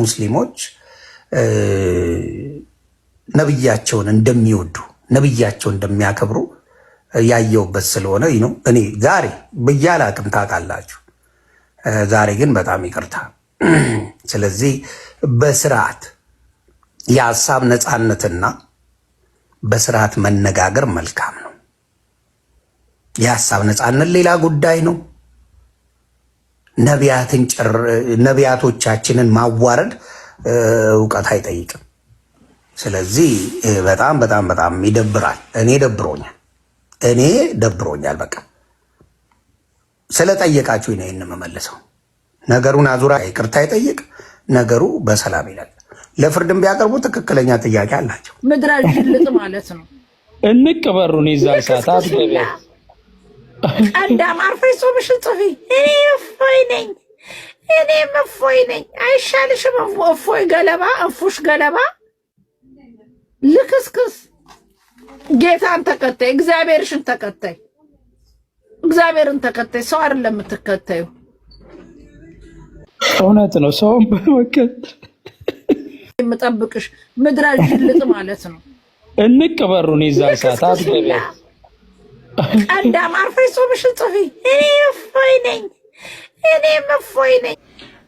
ሙስሊሞች ነብያቸውን እንደሚወዱ ነብያቸውን እንደሚያከብሩ ያየውበት ስለሆነ ነው። እኔ ዛሬ በያላቅም ታውቃላችሁ። ዛሬ ግን በጣም ይቅርታ። ስለዚህ በስርዓት የሀሳብ ነፃነትና በስርዓት መነጋገር መልካም ነው። የሀሳብ ነፃነት ሌላ ጉዳይ ነው። ነቢያቶቻችንን ማዋረድ እውቀት አይጠይቅም። ስለዚህ በጣም በጣም በጣም ይደብራል። እኔ ደብሮኛል። በቃ ስለጠየቃችሁ ነው ይሄን የምመልሰው። ነገሩን አዙራ ይቅርታ ይጠይቅ፣ ነገሩ በሰላም ይላል። ለፍርድም ቢያቀርቡ ትክክለኛ ጥያቄ አላቸው። ምድራጅ ልጥ ማለት ነው። እንቀበሩን ይዛል ሰዓታት ገበ አንዳ ማርፈይ ጾምሽ ጽፊ እኔ እፎይ ነኝ። አይሻልሽም? እፎይ ገለባ እንፉሽ ገለባ ልክስክስ። ጌታን ተከታይ፣ እግዚአብሔርን ተከታይ። ሰው አይደለም የምትከታዩ። እውነት ነው። ሰውም በመከተል የምጠብቅሽ ምድራጅ ልጥ ማለት ነው። እንቀበሩን ይዛል ሰዓታት ገበ አንዳ ማርፈይ ጾምሽ ጽፊ እኔ እፎይ ነኝ።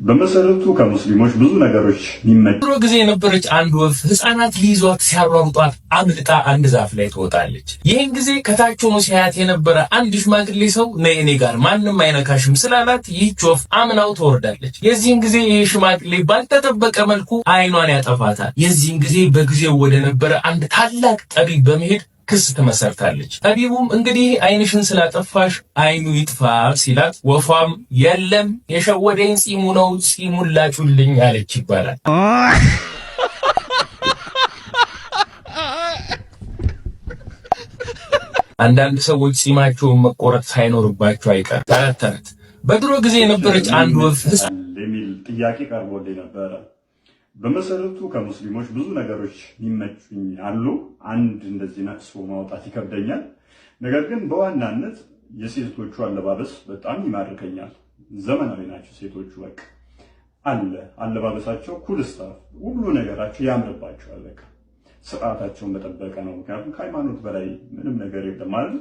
በመሰረቱ ከሙስሊሞች ብዙ ነገሮች የሚመጡ ድሮ ጊዜ የነበረች አንድ ወፍ ህፃናት ሊይዟት ሲያሯሩጧት አምልጣ አንድ ዛፍ ላይ ትወጣለች። ይህን ጊዜ ከታች ሆኖ ሲያያት የነበረ አንድ ሽማግሌ ሰው ነይ እኔ ጋር ማንም አይነካሽም ስላላት ይህች ወፍ አምናው ትወርዳለች። የዚህን ጊዜ ይህ ሽማግሌ ባልተጠበቀ መልኩ አይኗን ያጠፋታል። የዚህን ጊዜ በጊዜው ወደ ነበረ አንድ ታላቅ ጠቢብ በመሄድ ክስ ትመሰርታለች። ጠቢቡም እንግዲህ አይንሽን ስላጠፋሽ አይኑ ይጥፋ ሲላት፣ ወፏም የለም የሸወደኝ ጺሙ ነው ጺሙን ላጩልኝ አለች ይባላል። አንዳንድ ሰዎች ጺማቸውን መቆረጥ ሳይኖርባቸው አይቀር። ተረት በድሮ ጊዜ የነበረች አንድ ወፍ የሚል ጥያቄ ቀርቦልኝ ነበረ። በመሰረቱ ከሙስሊሞች ብዙ ነገሮች የሚመቹኝ አሉ። አንድ እንደዚህ ነቅሶ ማውጣት ይከብደኛል። ነገር ግን በዋናነት የሴቶቹ አለባበስ በጣም ይማርከኛል። ዘመናዊ ናቸው ሴቶቹ። በቃ አለባበሳቸው ኩልስታፍ፣ ሁሉ ነገራቸው ያምርባቸዋል። በቃ ስርዓታቸውን በጠበቀ ነው። ምክንያቱም ከሃይማኖት በላይ ምንም ነገር የለም ማለት።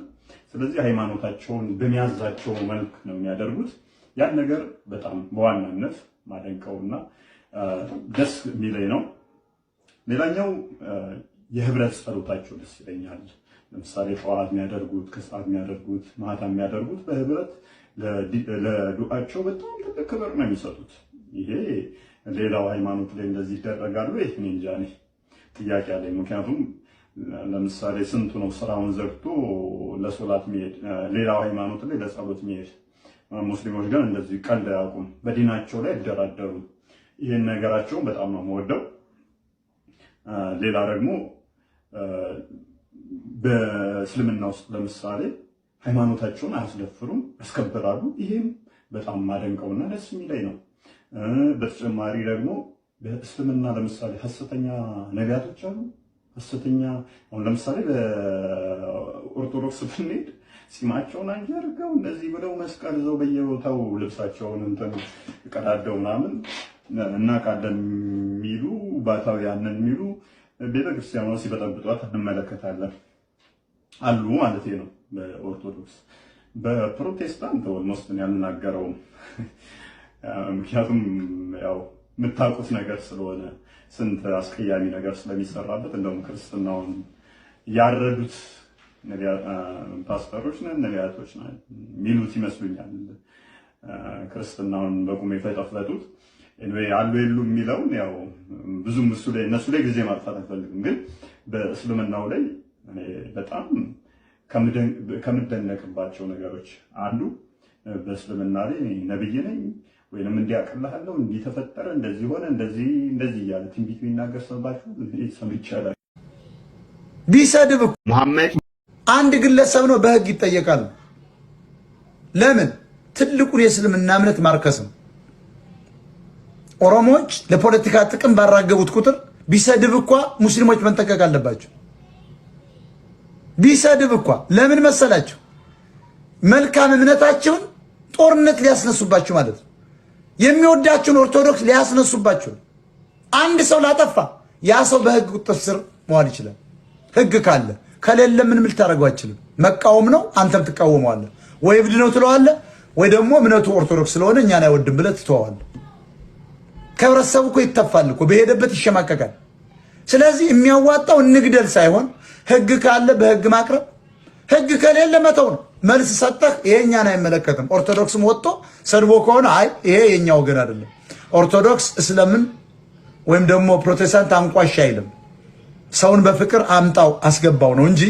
ስለዚህ ሃይማኖታቸውን በሚያዛቸው መልክ ነው የሚያደርጉት። ያን ነገር በጣም በዋናነት ማደንቀውና ደስ የሚለኝ ነው። ሌላኛው የህብረት ጸሎታቸው ደስ ይለኛል። ለምሳሌ ጠዋት የሚያደርጉት፣ ከሰዓት የሚያደርጉት፣ ማታ የሚያደርጉት በህብረት ለዱዓቸው በጣም ትልቅ ክብር ነው የሚሰጡት። ይሄ ሌላው ሃይማኖት ላይ እንደዚህ ይደረጋሉ? ይሄ እንጃ ጥያቄ አለኝ። ምክንያቱም ለምሳሌ ስንቱ ነው ስራውን ዘግቶ ለሶላት የሚሄድ፣ ሌላው ሃይማኖት ላይ ለጸሎት የሚሄድ። ሙስሊሞች ግን እንደዚህ ቀልድ አያውቁም። በዲናቸው ላይ ይደራደሩ። ይህን ነገራቸውን በጣም ነው የምወደው። ሌላ ደግሞ በእስልምና ውስጥ ለምሳሌ ሃይማኖታቸውን አያስደፍሩም፣ ያስከብራሉ። ይሄም በጣም ማደንቀውና ደስ የሚለኝ ነው። በተጨማሪ ደግሞ በእስልምና ለምሳሌ ሐሰተኛ ነቢያቶች አሉ። አሁን ለምሳሌ በኦርቶዶክስ ብንሄድ ጺማቸውን አንጀርገው እንደዚህ ብለው መስቀል ይዘው በየቦታው ልብሳቸውን እንትን ቀዳደው ምናምን እናቃለን የሚሉ ባታውያንን የሚሉ ቤተክርስቲያኗ ሲበጠብጧት እንመለከታለን አሉ ማለት ነው። በኦርቶዶክስ በፕሮቴስታንት ኦልሞስት ያልናገረውም ምክንያቱም ያው የምታውቁት ነገር ስለሆነ ስንት አስቀያሚ ነገር ስለሚሰራበት እንደውም ክርስትናውን ያረዱት ፓስተሮች ነን ነቢያቶች ነን የሚሉት ይመስሉኛል። ክርስትናውን በቁም የፈጠፈጡት አሉ የሉ የሚለውን ያው ብዙም እነሱ ላይ ጊዜ ማጥፋት አልፈልግም። ግን በእስልምናው ላይ በጣም ከምደነቅባቸው ነገሮች አንዱ በእስልምና ላይ ነብይ ነኝ ወይንም እንዲያቀላለው እንዲተፈጠረ እንደዚህ ሆነ እንደዚህ እያለ ትንቢት የሚናገር ሰባችሁ ሰምቻለሁ። ቢሰድብ መሐመድ አንድ ግለሰብ ነው በህግ ይጠየቃል። ለምን? ትልቁን የእስልምና እምነት ማርከስ ነው። ኦሮሞዎች ለፖለቲካ ጥቅም ባራገቡት ቁጥር ቢሰድብ እንኳ ሙስሊሞች መንጠቀቅ አለባቸው። ቢሰድብ እንኳ ለምን መሰላቸው? መልካም እምነታቸውን ጦርነት ሊያስነሱባቸው ማለት ነው። የሚወዳቸውን ኦርቶዶክስ ሊያስነሱባቸው። አንድ ሰው ላጠፋ ያ ሰው በህግ ቁጥጥር ስር መዋል ይችላል። ህግ ካለ ከሌለ ምንም ልታደርገው አይችልም። መቃወም ነው፣ አንተም ትቃወመዋለህ። ወይ እብድ ነው ትለዋለህ፣ ወይ ደግሞ እምነቱ ኦርቶዶክስ ስለሆነ እኛን አይወድም ብለህ ትተዋለህ። ከህብረተሰቡ እኮ ይተፋል እኮ በሄደበት ይሸማቀቃል። ስለዚህ የሚያዋጣው እንግደል ሳይሆን ህግ ካለ በህግ ማቅረብ፣ ህግ ከሌለ መተው ነው። መልስ ሰጠህ ይሄ እኛን አይመለከትም። ኦርቶዶክስም ወጥቶ ሰድቦ ከሆነ አይ ይሄ የኛ ወገን አይደለም፣ ኦርቶዶክስ እስልምን ወይም ደግሞ ፕሮቴስታንት አንቋሽ አይልም፣ ሰውን በፍቅር አምጣው አስገባው ነው እንጂ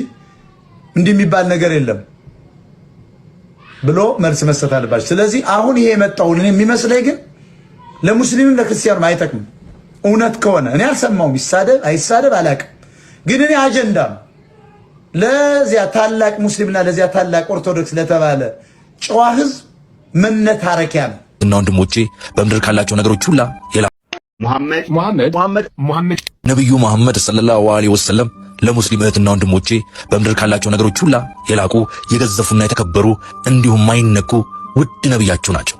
እንዲህ የሚባል ነገር የለም ብሎ መልስ መስጠት አለባቸው። ስለዚህ አሁን ይሄ የመጣውን የሚመስለኝ ግን ለሙስሊምም ለክርስቲያኑም አይጠቅምም። እውነት ከሆነ እኔ አልሰማውም፣ ይሳደብ አይሳደብ አላውቅም። ግን እኔ አጀንዳም ለዚያ ታላቅ ሙስሊምና ለዚያ ታላቅ ኦርቶዶክስ ለተባለ ጨዋ ህዝብ መነታረኪያ ነው እና ወንድሞቼ በምድር ካላቸው ነገሮች ሁላ ሙሐመድ ነብዩ መሐመድ ሰለላሁ ዐለይሂ ወሰለም ለሙስሊም እህትና ወንድሞቼ በምድር ካላቸው ነገሮች ሁላ የላቁ የገዘፉና የተከበሩ እንዲሁም ማይነኩ ውድ ነብያችሁ ናቸው።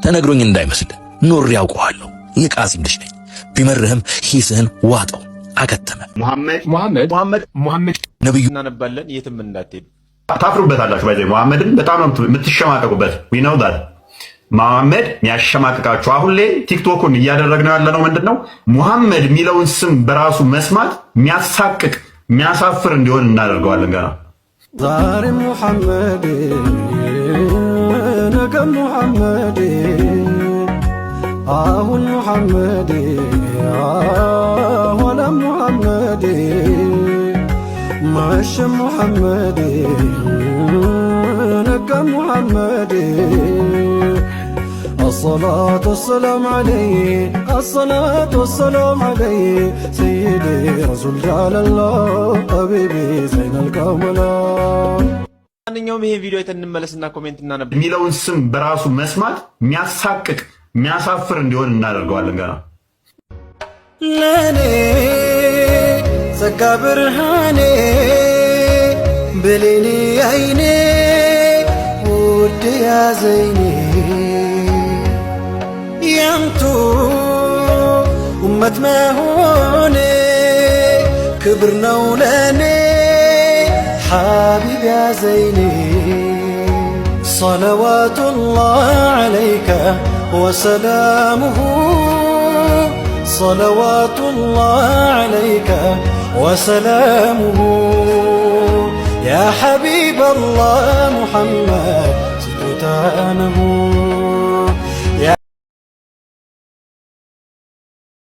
ተነግሮኝ እንዳይመስል ኖሬ ያውቀዋለሁ። የቃሲም ልጅ ነኝ። ቢመርህም ሂስህን ዋጠው። አከተመ። ሙሐመድ ነብዩ እናነባለን። የትም እንዳትሄዱ። ታፍሩበታላችሁ። ባይዘ ሙሐመድን በጣም ነው የምትሸማቀቁበት። we know that ሙሐመድ የሚያሸማቅቃችሁ አሁን ላይ ቲክቶኩን እያደረግነው ያለነው ምንድነው? ሙሐመድ የሚለውን ስም በራሱ መስማት የሚያሳቅቅ የሚያሳፍር እንዲሆን እናደርገዋለን። ገና ዛሬ ሙሐመድ ነገ ሙሐመድ አሁን ሙሐመድ ኋላ ሙሐመድ መሸ ሙሐመድ ነጋ ሙሐመድ الصلاة والسلام عليه الصلاة والسلام عليه سيدي رسول جعل الله حبيبي زين الكاملات ማንኛውም ይሄ ቪዲዮ እንመለስና ኮሜንት እናነብ። የሚለውን ስም በራሱ መስማት የሚያሳቅቅ የሚያሳፍር እንዲሆን እናደርገዋለን። ገና ለኔ ጸጋ ብርሃኔ ብሌኔ አይኔ ውድ ያዘይኔ ያንቱ ኡመት መሆኔ ክብር ነው ለኔ ሐቢብ ያዘይኔ ሰለዋቱላህ ዐለይከ ወሰላሙሁ ሰለዋቱላህ ዐለይከ ወሰላሙሁ ያ ሐቢበላህ ሙሐመድ ስጦታ ነው።